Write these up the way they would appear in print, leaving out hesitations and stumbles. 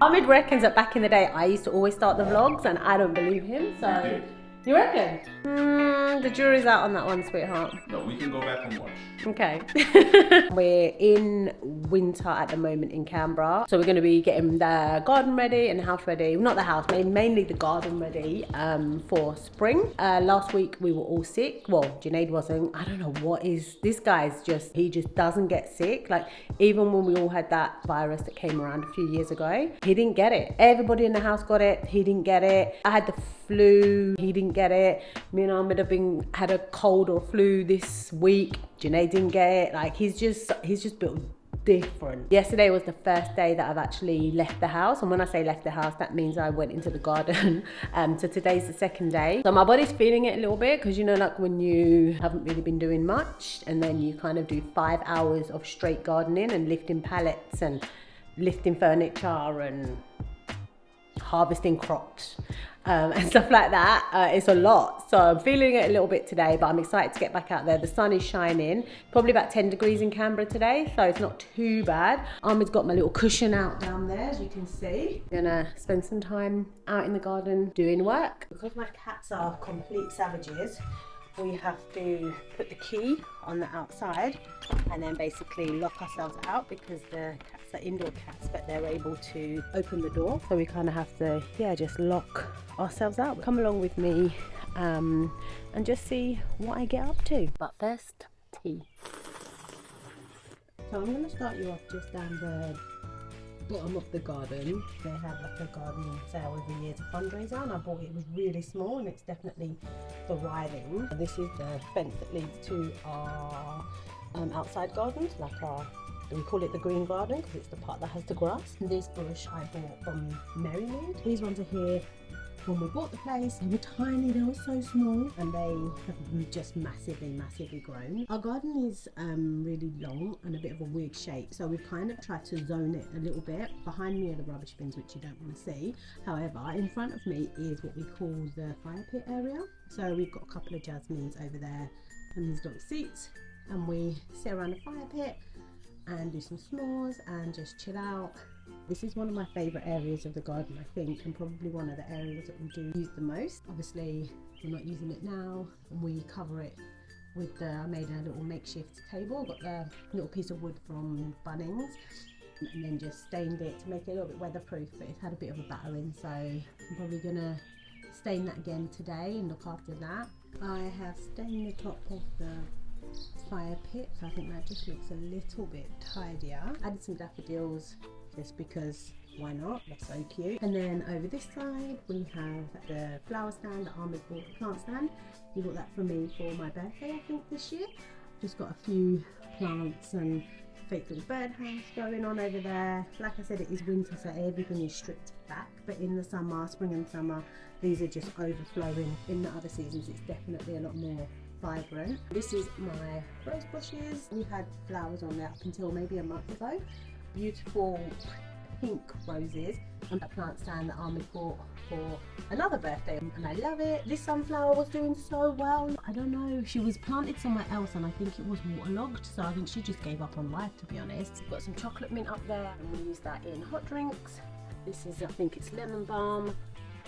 Ahmed reckons that back in the day I used to always start the vlogs, and I don't believe him, so... You reckon? The jury's out on that one, sweetheart. No, we can go back and watch. Okay. We're in winter at the moment in Canberra. So we're going to be getting the garden ready and the house ready. Not the house, mainly the garden ready for spring. Last week we were all sick. Well, Junaid wasn't. I don't know what is... This guy's just... He just doesn't get sick. Like, even when we all had that virus that came around a few years ago, he didn't get it. Everybody in the house got it. He didn't get it. I had the flu. He didn't get it. Me and Ahmed have had a cold or flu this week. Junaid didn't get it. Like, he's just built different. Yesterday was the first day that I've actually left the house, and when I say left the house, that means I went into the garden. So today's the second day. So my body's feeling it a little bit, because you know, like when you haven't really been doing much and then you kind of do 5 hours of straight gardening and lifting pallets and lifting furniture and harvesting crops and stuff like that. It's a lot, so I'm feeling it a little bit today, but I'm excited to get back out there. The sun is shining, probably about 10 degrees in Canberra today, so it's not too bad. Ahmed's got my little cushion out down there, as you can see. I'm gonna spend some time out in the garden doing work. Because my cats are complete savages, we have to put the key on the outside and then basically lock ourselves out, because the cats are indoor cats, but they're able to open the door. So we kind of have to, yeah, just lock ourselves out. Come along with me and just see what I get up to. But first, tea. So I'm going to start you off just down the bottom of the garden. They have like a garden sale every year to fundraiser, and I bought it. It was really small and it's definitely thriving. This is the fence that leads to our outside gardens, like our, we call it the green garden because it's the part that has the grass. This bush I bought from Maryland. These ones are here. When we bought the place, they were tiny, they were so small, and they have just massively grown. Our garden is really long and a bit of a weird shape, so we've kind of tried to zone it a little bit. Behind me are the rubbish bins, which you don't want to see. However, in front of me is what we call the fire pit area. So we've got a couple of jasmines over there and these little seats, and we sit around the fire pit and do some s'mores and just chill out. This is one of my favourite areas of the garden, I think, and probably one of the areas that we do use the most. Obviously, we're not using it now, and we cover it with I made a little makeshift table, got the little piece of wood from Bunnings, and then just stained it to make it a little bit weatherproof, but it's had a bit of a battering, so I'm probably gonna stain that again today and look after that. I have stained the top of the fire pit, so I think that just looks a little bit tidier. Added some daffodils just because why not, they're so cute. And then over this side we have the flower stand that Ahmed bought, the plant stand. He bought that for me for my birthday, I think, this year. Just got a few plants and fake little birdhouse going on over there. Like I said, it is winter, so everything is stripped back, but in the summer, spring and summer, these are just overflowing. In the other seasons it's definitely a lot more vibrant. This is my rose bushes. We had flowers on there up until maybe a month ago. Beautiful pink roses, and a plant stand that Ahmed bought for another birthday, and I love it. This sunflower was doing so well. I don't know, she was planted somewhere else and I think it was waterlogged, so I think she just gave up on life, to be honest. We've got some chocolate mint up there and we use that in hot drinks. This is, I think it's lemon balm.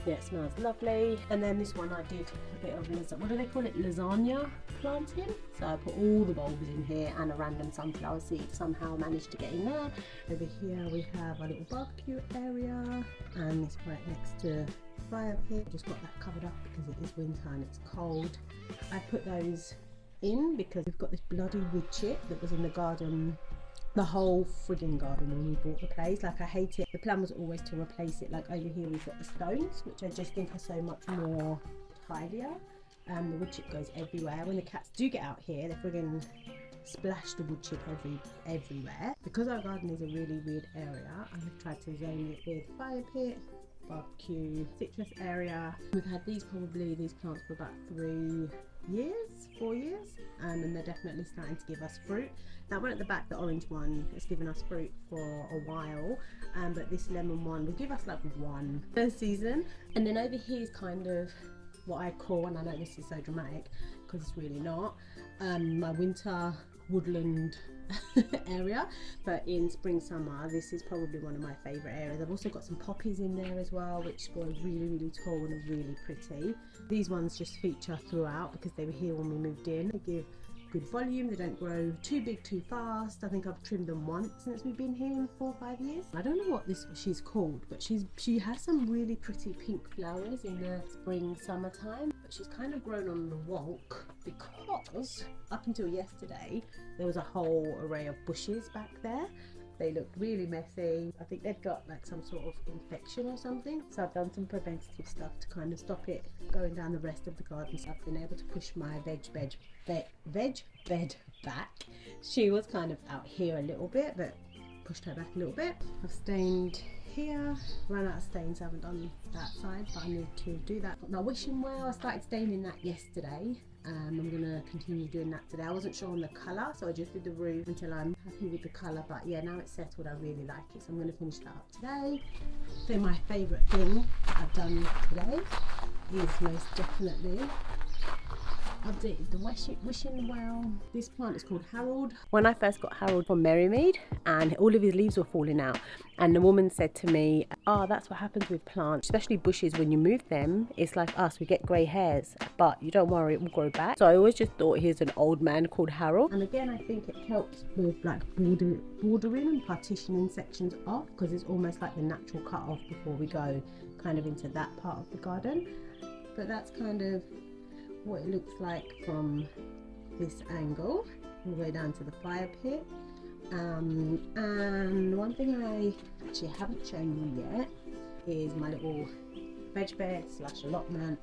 Yeah, it smells lovely. And then this one I did a bit of, what do they call it, lasagna planting. So I put all the bulbs in here and a random sunflower seed somehow managed to get in there. Over here we have a little barbecue area, and it's right next to the fire pit. Just got that covered up because it is winter and it's cold. I put those in because we've got this bloody wood chip that was in the garden, the whole frigging garden when we bought the place. Like, I hate it. The plan was always to replace it. Like over here we've got the stones, which I just think are so much more tidier. The wood chip goes everywhere. When the cats do get out here, they friggin' splash the wood chip everywhere. Because our garden is a really weird area, I've tried to zone it with fire pit, barbecue, citrus area. We've had these plants for about 4 years, and they're definitely starting to give us fruit. That one at the back, the orange one, has given us fruit for a while, but this lemon one will give us like one per season. And then over here is kind of what I call, and I know this is so dramatic because it's really not, my winter woodland area, but in spring summer this is probably one of my favorite areas. I've also got some poppies in there as well, which grow really tall and are really pretty. These ones just feature throughout because they were here when we moved in. They give good volume, they don't grow too big too fast. I think I've trimmed them once since we've been here in 4 or 5 years. I don't know what she's called, but she has some really pretty pink flowers in the spring summertime, but she's kind of grown on the wonk because up until yesterday there was a whole array of bushes back there. They looked really messy. I think they've got like some sort of infection or something. So I've done some preventative stuff to kind of stop it going down the rest of the garden. So I've been able to push my veg bed back. She was kind of out here a little bit, but pushed her back a little bit. I've stained here, ran out of stains, I haven't done that side, but I need to do that. Got my wishing well, I started staining that yesterday. I'm going to continue doing that today. I wasn't sure on the colour, so I just did the roof until I'm happy with the colour, but yeah, now it's settled, I really like it, so I'm going to finish that up today. So my favourite thing that I've done today is most definitely updated the wishing well. This plant is called Harold. When I first got Harold from Merrymead and all of his leaves were falling out, and the woman said to me, oh, that's what happens with plants, especially bushes, when you move them, it's like us, we get grey hairs, but you don't worry, it will grow back. So I always just thought he's an old man called Harold. And again, I think it helps with like bordering and partitioning sections off, because it's almost like the natural cut off before we go kind of into that part of the garden. But that's kind of what it looks like from this angle all the way down to the fire pit. And one thing I actually haven't shown you yet is my little veg bed / allotment,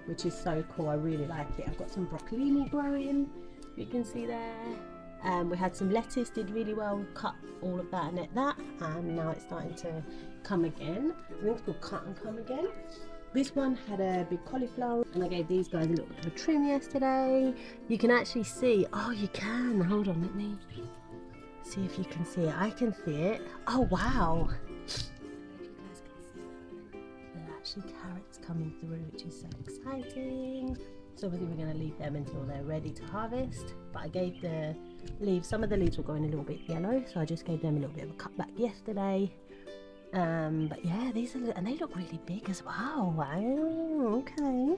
which is so cool. I really like it. I've got some broccolini growing, you can see there. We had some lettuce, did really well. We cut all of that and ate that, and now it's starting to come again. I think it's called cut and come again. This one had a big cauliflower, and I gave these guys a little bit of a trim yesterday. You can actually see, oh you can, hold on, let me see if you can see it. I can see it. Oh wow. You guys can see there are actually carrots coming through, which is so exciting. So obviously we're going to leave them until they're ready to harvest, but I gave the leaves, some of the leaves were going a little bit yellow, so I just gave them a little bit of a cut back yesterday. But yeah, these are, and they look really big as well. Wow, okay.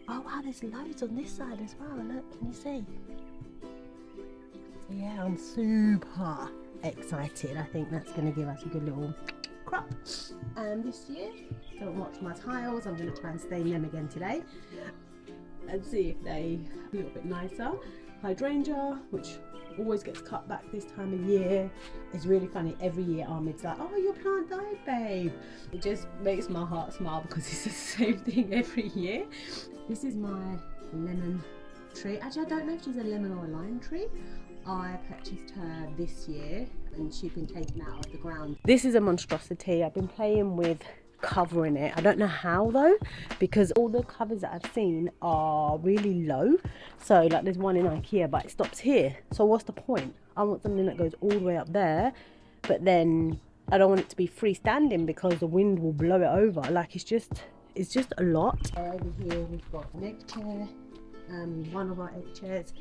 Oh wow, there's loads on this side as well. Look, can you see? So yeah, I'm super excited. I think that's going to give us a good little crop. And this year, don't watch my tiles. I'm going to try and stain them again today and see if they a little bit nicer. Hydrangea, which always gets cut back this time of year. It's really funny, every year Ahmed's like, oh, your plant died, babe. It just makes my heart smile because it's the same thing every year. This is my lemon tree. Actually, I don't know if she's a lemon or a lime tree. I purchased her this year and she's been taken out of the ground. This is a monstrosity. I've been playing with covering it. I don't know how though, because all the covers that I've seen are really low. So like there's one in IKEA, but it stops here. So what's the point? I want something that goes all the way up there, but then I don't want it to be freestanding because the wind will blow it over. Like it's just a lot. Over here we've got an egg chair, one of our egg chairs.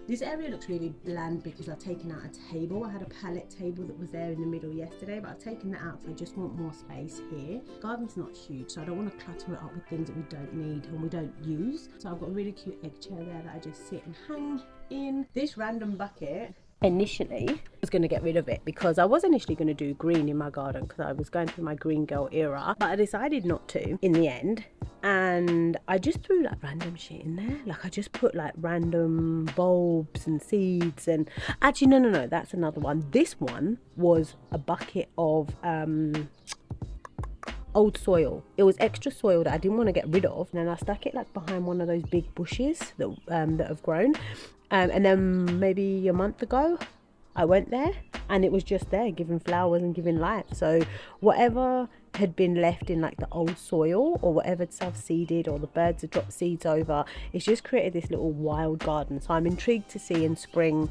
This area looks really bland because I've taken out a table. I had a pallet table that was there in the middle yesterday, but I've taken that out, so I just want more space here. Garden's not huge, so I don't want to clutter it up with things that we don't need and we don't use. So I've got a really cute egg chair there that I just sit and hang in. This random bucket, initially I was going to get rid of it because I was initially going to do green in my garden because I was going through my green girl era, but I decided not to in the end, and I just threw like random shit in there. Like I just put like random bulbs and seeds, and actually no, that's another one. This one was a bucket of old soil. It was extra soil that I didn't want to get rid of, and then I stuck it like behind one of those big bushes that have grown. And then maybe a month ago I went there and it was just there giving flowers and giving life. So whatever had been left in like the old soil or whatever self-seeded or the birds had dropped seeds over, it's just created this little wild garden. So I'm intrigued to see in spring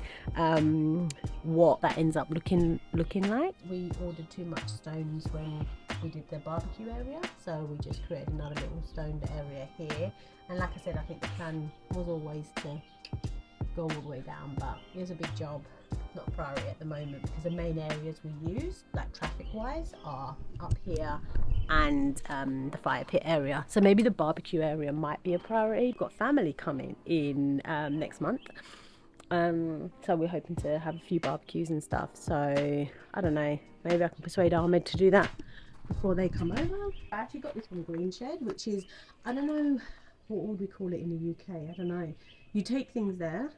what that ends up looking like. We ordered too much stones when we did the barbecue area, so we just created another little stoned area here. And like I said, I think the plan was always to go all the way down, but it's a big job, not a priority at the moment, because the main areas we use, like traffic wise, are up here and the fire pit area. So maybe the barbecue area might be a priority. We've got family coming in next month, so we're hoping to have a few barbecues and stuff. So I don't know, maybe I can persuade Ahmed to do that before they come over. I actually got this from Green Shed, which is, I don't know, what would we call it in the UK? I don't know. You take things there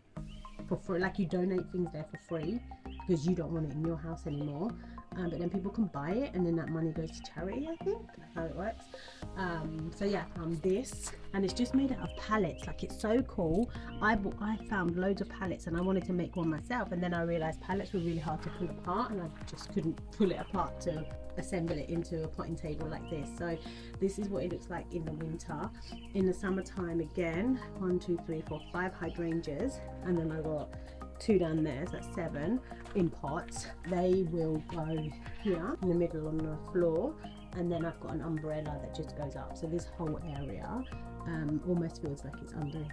for free, like you donate things there for free because you don't want it in your house anymore, but then people can buy it and then that money goes to charity. I think that's how it works. So yeah, I found this, and it's just made out of pallets. Like, it's so cool. I found loads of pallets and I wanted to make one myself, and then I realized pallets were really hard to pull apart, and I just couldn't pull it apart to assemble it into a potting table like this. So this is what it looks like in the winter. In the summertime, again, 1 2 3 4 5 hydrangeas, and then I got 2 down there, so that's 7 in pots. They will go here in the middle on the floor, and then I've got an umbrella that just goes up. So this whole area almost feels like it's under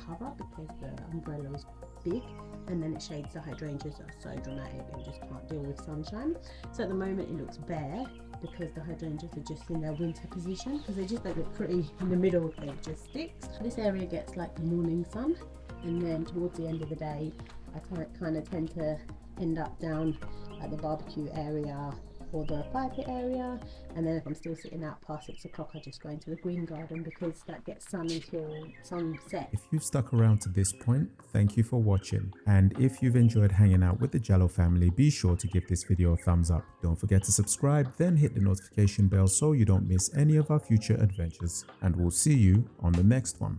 cover because the umbrella is big, and then it shades the hydrangeas that are so dramatic and just can't deal with sunshine. So at the moment it looks bare because the hydrangeas are just in their winter position, because they just don't look pretty in the middle, it just sticks. This area gets like the morning sun, and then towards the end of the day I kind of tend to end up down at the barbecue area or the fire pit area, and then if I'm still sitting out past 6 o'clock I just go into the green garden because that gets sun until sunset. If you've stuck around to this point, thank you for watching, and if you've enjoyed hanging out with the Jalloh family, be sure to give this video a thumbs up. Don't forget to subscribe, then hit the notification bell so you don't miss any of our future adventures, and we'll see you on the next one.